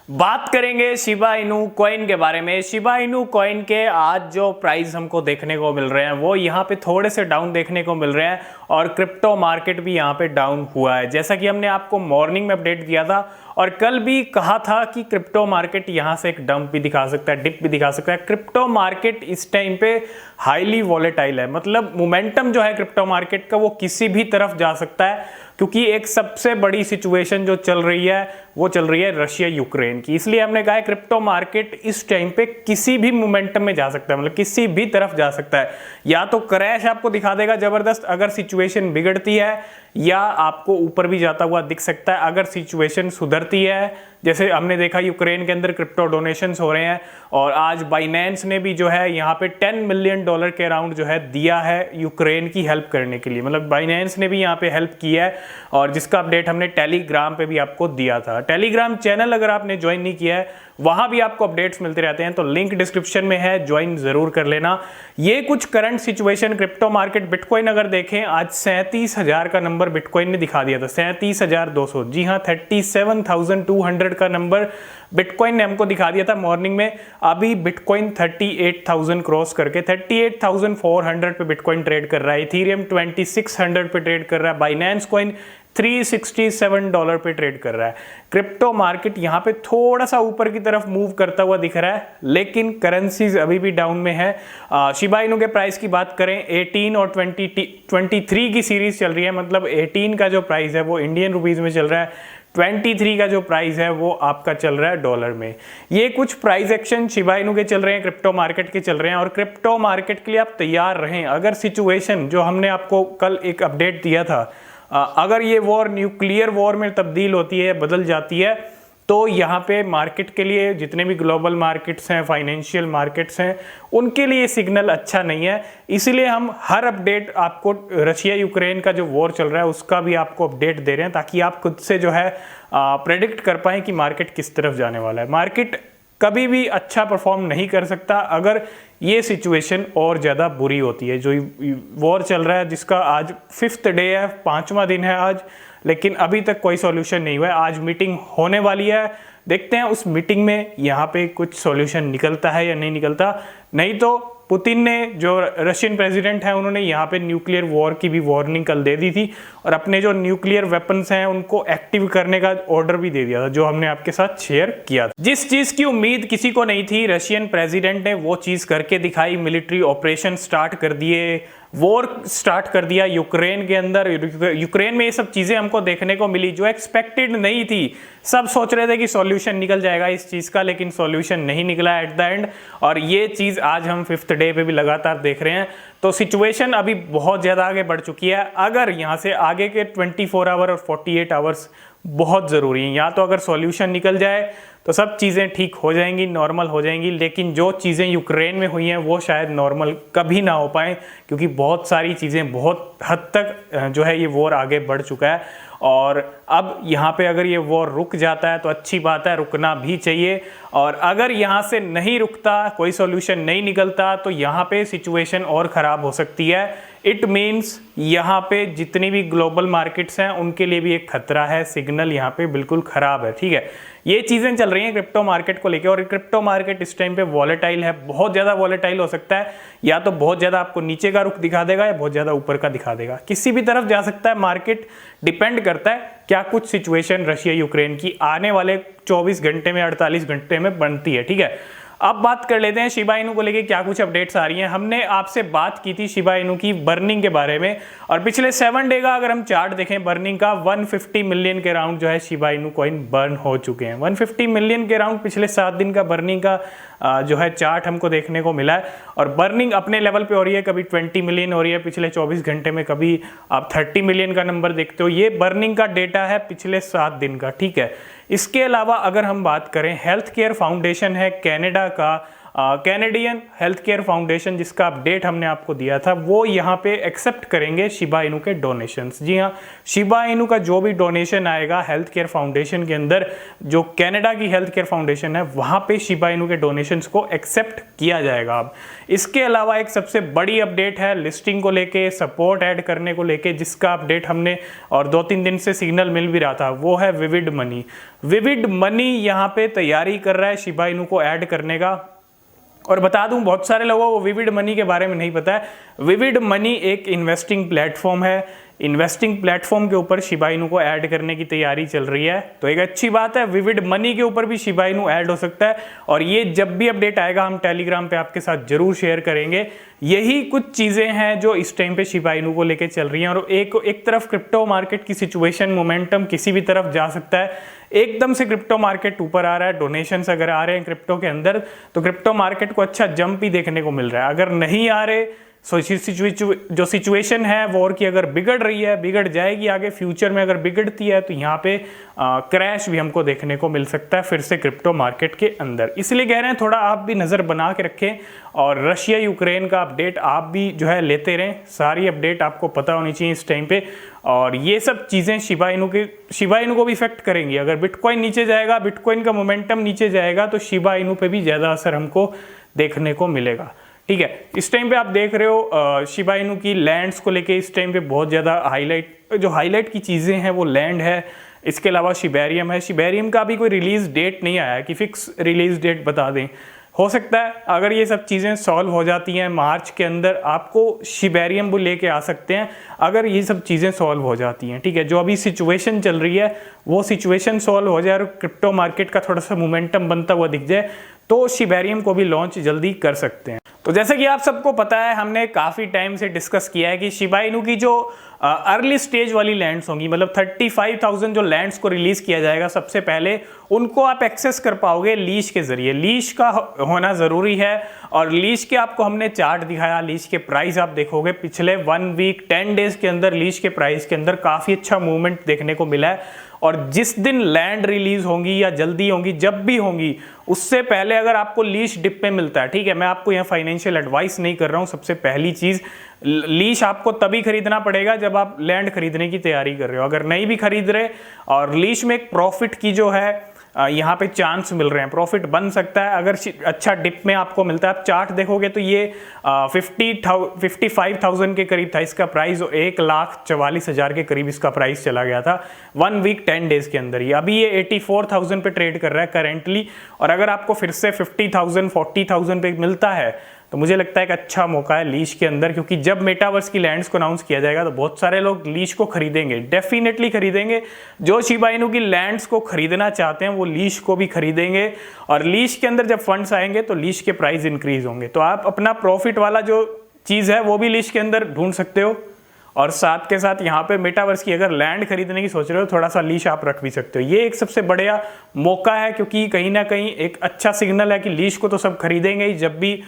बात करेंगे Shiba Inu coin के बारे में। शिबा इनू कॉइन के आज जो प्राइस हमको देखने को मिल रहे हैं वो यहाँ पे थोड़े से डाउन देखने को मिल रहे हैं और क्रिप्टो मार्केट भी यहाँ पे डाउन हुआ है। जैसा कि हमने आपको मॉर्निंग में अपडेट दिया था और कल भी कहा था कि क्रिप्टो मार्केट यहाँ से एक डंप भी दिखा सकता है, डिप भी दिखा सकता है। क्रिप्टो मार्केट इस टाइम पे हाईली वॉलेटाइल है, मतलब मोमेंटम जो है क्रिप्टो मार्केट का वो किसी भी तरफ जा सकता है, क्योंकि एक सबसे बड़ी सिचुएशन जो चल रही है वो चल रही है रशिया यूक्रेन की। इसलिए हमने कहा है क्रिप्टो मार्केट इस टाइम पे किसी भी मोमेंटम में जा सकता है, मतलब किसी भी तरफ जा सकता है। या तो क्रैश आपको दिखा देगा जबरदस्त अगर सिचुएशन बिगड़ती है, या आपको ऊपर भी जाता हुआ दिख सकता है अगर सिचुएशन सुधरती है। जैसे हमने देखा यूक्रेन के अंदर क्रिप्टो डोनेशंस हो रहे हैं और आज बाइनेंस ने भी जो है यहाँ पे $10 मिलियन के अराउंड जो है दिया है यूक्रेन की हेल्प करने के लिए, मतलब बाइनेंस ने भी यहाँ पे हेल्प की है और जिसका अपडेट हमने टेलीग्राम पे भी आपको दिया था। टेलीग्राम चैनल अगर आपने ज्वाइन नहीं किया है वहां भी आपको अपडेट्स मिलते रहते हैं, तो लिंक डिस्क्रिप्शन में है, ज्वाइन जरूर कर लेना। ये कुछ current situation crypto market. Bitcoin अगर देखें आज 37,000 का नंबर बिटकॉइन ने दिखा दिया था, 37,200, जी हाँ 37,200 का नंबर बिटकॉइन ने हमको दिखा दिया था मॉर्निंग में। अभी बिटकॉइन 38,000 क्रॉस करके 38,400 पे बिटकॉइन ट्रेड कर रहा है। इथेरियम 2600 पे ट्रेड कर रहा है। बाइनेंस कॉइन $367 पे ट्रेड कर रहा है। क्रिप्टो मार्केट यहाँ पे थोड़ा सा ऊपर की तरफ मूव करता हुआ दिख रहा है, लेकिन करेंसीज अभी भी डाउन में है। शिबा इनू के प्राइस की बात करें 18 और 23 की सीरीज चल रही है, मतलब 18 का जो प्राइस है वो इंडियन रुपीज में चल रहा है, 23 का जो प्राइस है वो आपका चल रहा है डॉलर में। ये कुछ प्राइस एक्शन शिबा इनू के चल रहे हैं, क्रिप्टो मार्केट के चल रहे हैं और क्रिप्टो मार्केट के लिए आप तैयार रहें। अगर सिचुएशन जो हमने आपको कल एक अपडेट दिया था, अगर ये वॉर न्यूक्लियर वॉर में तब्दील होती है, बदल जाती है, तो यहाँ पे मार्केट के लिए जितने भी ग्लोबल मार्केट्स हैं, फाइनेंशियल मार्केट्स हैं, उनके लिए सिग्नल अच्छा नहीं है। इसीलिए हम हर अपडेट आपको रशिया यूक्रेन का जो वॉर चल रहा है उसका भी आपको अपडेट दे रहे हैं, ताकि आप खुद से जो है प्रेडिक्ट कर पाएँ कि मार्केट किस तरफ जाने वाला है। मार्केट कभी भी अच्छा परफॉर्म नहीं कर सकता अगर ये सिचुएशन और ज़्यादा बुरी होती है। जो वॉर चल रहा है जिसका आज 5th डे है, 5वां दिन है आज, लेकिन अभी तक कोई सॉल्यूशन नहीं हुआ है। आज मीटिंग होने वाली है, देखते हैं उस मीटिंग में यहाँ पे कुछ सॉल्यूशन निकलता है या नहीं निकलता। नहीं तो पुतिन ने, जो रशियन प्रेसिडेंट हैं, उन्होंने यहाँ पे न्यूक्लियर वॉर की भी वार्निंग कल दे दी थी और अपने जो न्यूक्लियर वेपन्स हैं उनको एक्टिव करने का ऑर्डर भी दे दिया था, जो हमने आपके साथ शेयर किया था। जिस चीज की उम्मीद किसी को नहीं थी, रशियन प्रेसिडेंट ने वो चीज करके दिखाई। मिलिट्री ऑपरेशन स्टार्ट कर दिए, वॉर स्टार्ट कर दिया यूक्रेन के अंदर। यूक्रेन में ये सब चीजें हमको देखने को मिली जो एक्सपेक्टेड नहीं थी। सब सोच रहे थे कि सॉल्यूशन निकल जाएगा इस चीज का, लेकिन सॉल्यूशन नहीं निकला एट द एंड, और ये चीज आज हम 5th डे पे भी लगातार देख रहे हैं। तो सिचुएशन अभी बहुत ज्यादा आगे बढ़ चुकी है। अगर यहाँ से आगे के 24 आवर और 48 आवर्स बहुत ज़रूरी है। या तो अगर सॉल्यूशन निकल जाए तो सब चीज़ें ठीक हो जाएंगी, नॉर्मल हो जाएंगी, लेकिन जो चीज़ें यूक्रेन में हुई हैं वो शायद नॉर्मल कभी ना हो पाएँ, क्योंकि बहुत सारी चीज़ें बहुत हद तक जो है ये वॉर आगे बढ़ चुका है। और अब यहाँ पे अगर ये वॉर रुक जाता है तो अच्छी बात है, रुकना भी चाहिए। और अगर यहाँ से नहीं रुकता, कोई सॉल्यूशन नहीं निकलता, तो यहाँ पे सिचुएशन और ख़राब हो सकती है। इट मीन्स यहाँ पे जितनी भी ग्लोबल मार्केट्स हैं उनके लिए भी एक खतरा है, सिग्नल यहाँ पे बिल्कुल ख़राब है। ठीक है, ये चीज़ें चल रही हैं क्रिप्टो मार्केट को लेके, और क्रिप्टो मार्केट इस टाइम पे वॉलेटाइल है, बहुत ज़्यादा वॉलेटाइल हो सकता है। या तो बहुत ज़्यादा आपको नीचे का रुख दिखा देगा या बहुत ज़्यादा ऊपर का दिखा देगा, किसी भी तरफ जा सकता है। मार्केट डिपेंड करता है क्या कुछ सिचुएशन रशिया यूक्रेन की आने वाले 24 घंटे में, 48 घंटे में बनती है। ठीक है, अब बात कर लेते हैं शिबा इनू को लेके क्या कुछ अपडेट्स आ रही हैं। हमने आपसे बात की थी शिबा इनू की बर्निंग के बारे में, और पिछले 7 डे का अगर हम चार्ट देखें बर्निंग का, 150 मिलियन के राउंड जो है शिबा इनू कॉइन बर्न हो चुके हैं। 150 मिलियन के राउंड पिछले 7 दिन का बर्निंग का जो है चार्ट हमको देखने को मिला है। और बर्निंग अपने लेवल पे हो रही है, कभी 20 मिलियन हो रही है पिछले 24 घंटे में, कभी आप 30 मिलियन का नंबर देखते हो। ये बर्निंग का डेटा है पिछले 7 दिन का। ठीक है, इसके अलावा अगर हम बात करें, हेल्थ केयर फाउंडेशन है कनाडा का, कैनेडियन हेल्थ केयर फाउंडेशन, जिसका अपडेट हमने आपको दिया था, वो यहाँ पे एक्सेप्ट करेंगे शिबा इनू के डोनेशंस। जी हाँ, शिबा इनू का जो भी डोनेशन आएगा हेल्थ केयर फाउंडेशन के अंदर, जो कनाडा की हेल्थ केयर फाउंडेशन है, वहाँ पे शिबा इनू के डोनेशंस को एक्सेप्ट किया जाएगा अब। इसके अलावा एक सबसे बड़ी अपडेट है लिस्टिंग को लेके, सपोर्ट ऐड करने को लेके, जिसका अपडेट हमने और 2-3 दिन से सिग्नल मिल भी रहा था, वो है विविड मनी। विविड मनी यहाँ पे तैयारी कर रहा है शिबा इनू को ऐड करने का। और बता दूं, बहुत सारे लोगों को विविड मनी के बारे में नहीं पता है। विविड मनी एक इन्वेस्टिंग प्लेटफॉर्म है। इन्वेस्टिंग प्लेटफॉर्म के ऊपर शिबा इनू को ऐड करने की तैयारी चल रही है, तो एक अच्छी बात है। विविड मनी के ऊपर भी शिबा इनू ऐड हो सकता है, और ये जब भी अपडेट आएगा हम टेलीग्राम पे आपके साथ जरूर शेयर करेंगे। यही कुछ चीजें हैं जो इस टाइम पे शिबा इनू को लेके चल रही हैं। और एक तरफ क्रिप्टो मार्केट की सिचुएशन, मोमेंटम किसी भी तरफ जा सकता है। एकदम से क्रिप्टो मार्केट ऊपर आ रहा है, डोनेशंस अगर आ रहे हैं क्रिप्टो के अंदर, तो क्रिप्टो मार्केट को अच्छा जंप ही देखने को मिल रहा है। अगर नहीं आ रहे, जो सिचुएशन है वॉर की अगर बिगड़ रही है, बिगड़ जाएगी आगे फ्यूचर में, अगर बिगड़ती है तो यहाँ पे क्रैश भी हमको देखने को मिल सकता है फिर से क्रिप्टो मार्केट के अंदर। इसलिए कह रहे हैं थोड़ा आप भी नज़र बना के रखें, और रशिया यूक्रेन का अपडेट आप भी जो है लेते रहें। सारी अपडेट आपको पता होनी चाहिए इस टाइम पे, और ये सब चीज़ें शिबा इनू को भी इफेक्ट करेंगी। अगर बिटकॉइन नीचे जाएगा, बिटकॉइन का मोमेंटम नीचे जाएगा, तो शिबा इनू पे भी ज़्यादा असर हमको देखने को मिलेगा। ठीक है, इस टाइम पे आप देख रहे हो शिबा इनू की लैंड्स को लेके इस टाइम पे बहुत ज़्यादा हाईलाइट की चीज़ें हैं वो लैंड है। इसके अलावा शिबेरियम है। शिबेरियम का अभी कोई रिलीज डेट नहीं आया है कि फिक्स रिलीज डेट बता दें। हो सकता है अगर ये सब चीज़ें सॉल्व हो जाती हैं मार्च के अंदर, आपको शिबेरियम वो लेके आ सकते हैं अगर ये सब चीज़ें सॉल्व हो जाती हैं। ठीक है, जो अभी सिचुएशन चल रही है वो सिचुएशन सॉल्व हो जाए और क्रिप्टो मार्केट का थोड़ा सा मोमेंटम बनता हुआ दिख जाए, तो शिबेरियम को भी लॉन्च जल्दी कर सकते हैं। तो जैसे कि आप सबको पता है, हमने काफ़ी टाइम से डिस्कस किया है कि शिबा इनू की जो अर्ली स्टेज वाली लैंड्स होंगी, मतलब 35,000 जो लैंड्स को रिलीज किया जाएगा सबसे पहले, उनको आप एक्सेस कर पाओगे लीज के जरिए। लीज का होना ज़रूरी है, और लीज के आपको हमने चार्ट दिखाया। लीज के प्राइस आप देखोगे पिछले 1 वीक 10 डेज के अंदर लीज के प्राइस के अंदर काफ़ी अच्छा मूवमेंट देखने को मिला है। और जिस दिन लैंड रिलीज होंगी या जल्दी होंगी, जब भी होंगी, उससे पहले अगर आपको लीज डिप पे मिलता है, ठीक है, मैं आपको यहाँ फाइनेंशियल एडवाइस नहीं कर रहा हूँ। सबसे पहली चीज़, लीज आपको तभी खरीदना पड़ेगा जब आप लैंड खरीदने की तैयारी कर रहे हो। अगर नहीं भी खरीद रहे और लीज में एक प्रॉफिट की जो है यहाँ पे चांस मिल रहे हैं, प्रॉफिट बन सकता है अगर अच्छा डिप में आपको मिलता है। आप चार्ट देखोगे तो ये 55,000 के करीब था इसका प्राइस, 1,44,000 के करीब इसका प्राइस चला गया था 1 वीक 10 डेज के अंदर ही। अभी ये 84,000 पे ट्रेड कर रहा है करेंटली, और अगर आपको फिर से 50,000 40,000 पे मिलता है तो मुझे लगता है एक अच्छा मौका है लीज के अंदर, क्योंकि जब मेटावर्स की लैंड्स को अनाउंस किया जाएगा तो बहुत सारे लोग लीज को खरीदेंगे, डेफिनेटली खरीदेंगे। जो शिबा इनू की लैंड्स को खरीदना चाहते हैं वो लीज को भी खरीदेंगे, और लीज के अंदर जब फंड्स आएंगे तो लीज के प्राइस इंक्रीज होंगे। तो आप अपना प्रॉफिट वाला जो चीज़ है वो भी लीज के अंदर ढूंढ सकते हो, और साथ के साथ यहाँ पे मेटावर्स की अगर लैंड खरीदने की सोच रहे हो, थोड़ा सा लीज आप रख भी सकते हो। ये एक सबसे बढ़िया मौका है, क्योंकि कहीं ना कहीं एक अच्छा सिग्नल है कि लीज को तो सब खरीदेंगे ही जब भी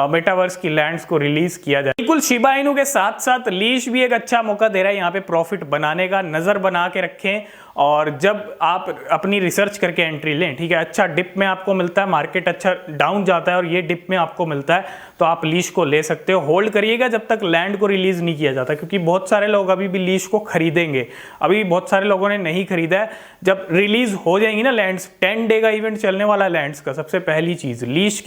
मेटावर्स की लैंड्स को रिलीज किया जाए। बिल्कुल, शिबा इनू के साथ साथ लीज भी एक अच्छा मौका दे रहा है यहाँ पे प्रॉफिट बनाने का। नजर बना के रखें, और जब आप अपनी रिसर्च करके एंट्री लें, ठीक है, अच्छा डिप में आपको मिलता है, मार्केट अच्छा डाउन जाता है और ये डिप में आपको मिलता है, तो आप लीज को ले सकते हो। होल्ड करिएगा जब तक लैंड को रिलीज नहीं किया जाता, क्योंकि बहुत सारे लोग अभी भी लीज को खरीदेंगे। अभी बहुत सारे लोगों ने नहीं खरीदा है। जब रिलीज हो जाएंगी ना लैंड्स, 10 डे का इवेंट चलने वाला लैंड्स का, सबसे पहली चीज लीज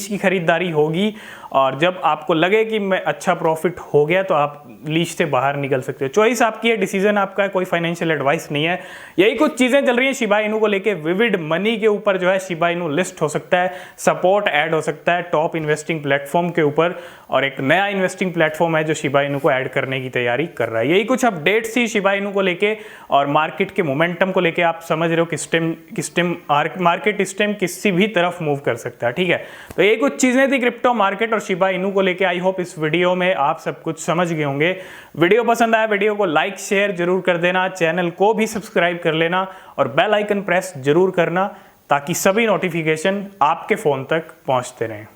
की खरीदारी होगी, और जब आपको लगे कि मैं अच्छा प्रॉफिट हो गया तो आप लीज से बाहर निकल सकते हो। चॉइस आपकी है, डिसीजन आपका है, कोई फाइनेंशियल एडवाइस नहीं है। यही कुछ चीजें चल रही हैं शिबा इनू को लेके। विविड मनी के ऊपर जो है शिबा इनू लिस्ट हो सकता है, सपोर्ट ऐड हो सकता है टॉप इन्वेस्टिंग प्लेटफॉर्म के ऊपर, और एक नया इन्वेस्टिंग प्लेटफॉर्म है जो शिबा इनू को ऐड करने की तैयारी कर रहा है। यही कुछ अपडेट्स थी शिबा इनू को लेके, और मार्केट के मोमेंटम को लेके आप समझ रहे हो मार्केट इस टाइम किसी भी तरफ मूव कर सकता है। ठीक है, तो ये कुछ चीजें थी क्रिप्टो मार्केट और शिबा इनू को लेके। आई होप इस वीडियो में आप सब कुछ समझ गए होंगे। वीडियो पसंद आया, वीडियो को लाइक शेयर जरूर कर देना, चैनल को भी सब्सक्राइब कर लेना, और बेल आइकन प्रेस जरूर करना, ताकि सभी नोटिफिकेशन आपके फोन तक पहुंचते रहें।